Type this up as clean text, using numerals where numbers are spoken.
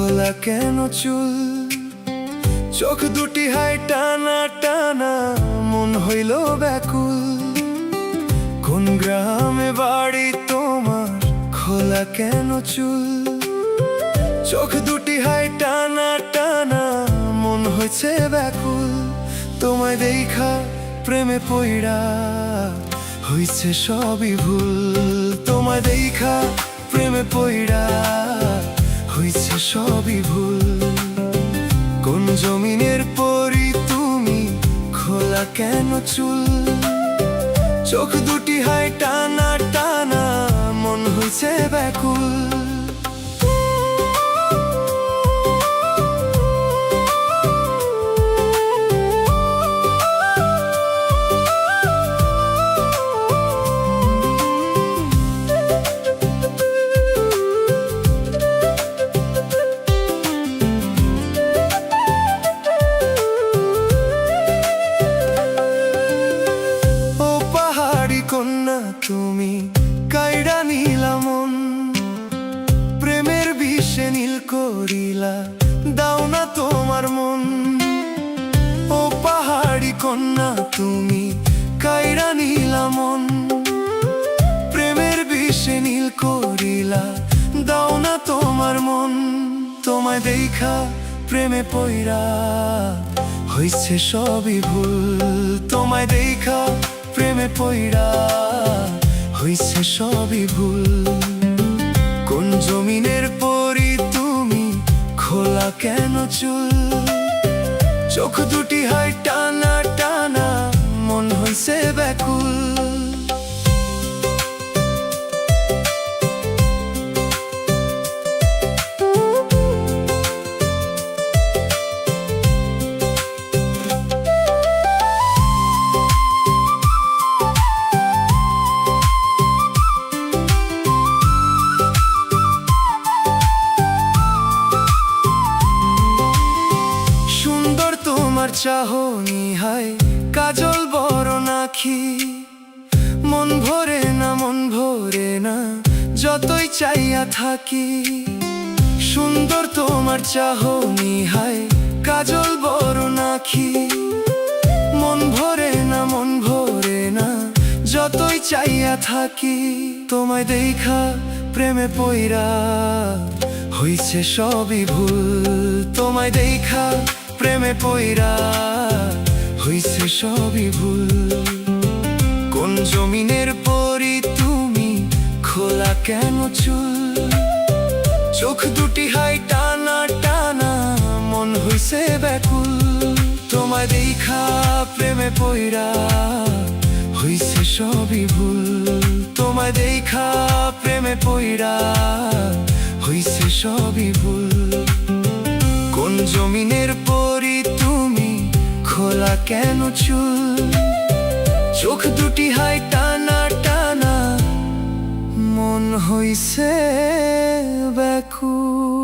খোলা কেন চুল, চোখ দুটি হাই টানা টানা, মন হইল ব্যাকুল। কোন গ্রামে বাড়ি তোমার, খোলা কেন চুল, চোখ দুটি হাই টানা টানা, মন হয়েছে ব্যাকুল। তোমায় দেখা প্রেমে পইড়া হইছে সবই ভুল। তোমায় দেখা প্রেমে পইড়া হইছে সবই ভুল। কোন জমিনের পরি তুমি, খোলা কেন চুল, চোখ দুটি হাই টানা টানা, মন হইছে ব্যাকুল। কন্যা তুমি কাইড়া নিলা মন, প্রেমের বিষে নীল করিলা, দাও না তোমার মন। ও পাহাড়ি কন্যা তুমি কাইড়া নিলা মন, প্রেমের বিষে নীল করিলা, দাও না তোমার মন। তোমায় দেখা প্রেমে পইড়া হইছে সবই ভুল। তোমায় দেখা প্রেমে পইড়া হইছে সবই ভুল। কোন জমিনের পরি তুমি, খোলা কেন চুল, চোখ দুটি হাই টানা টানা, মন হইছে ব্যাকুল। তোমার চাহনি হায় কাজল বড় নাখি, মন ভরে না মন ভরে না, যতই চাইয়া থাকি। সুন্দর তোমার চাহনি হায় কাজল বড় নাখি, মন ভরে না মন ভরে না, যতই চাইয়া থাকি। তোমায় দেখা প্রেমে পইড়া হইছে সবই ভুল। তোমায় দেখা প্রেমে পইড়া হইছে সবই ভুল। কোন জমিনের পরি তুমি, খোলা কেন চুল, চোখ দুটি হাই টানা টানা, মন হইছে ব্যাকুল। তোমায় দেখা প্রেমে পইড়া হইছে সবই ভুল। তোমায় দেখা প্রেমে পইড়া হইছে সবই ভুল। কোন জমিনের পরি তুমি, খোলা কেন চুল, চোখ দুটি হাই টানা টানা, মন হইছে ব্যাকুল।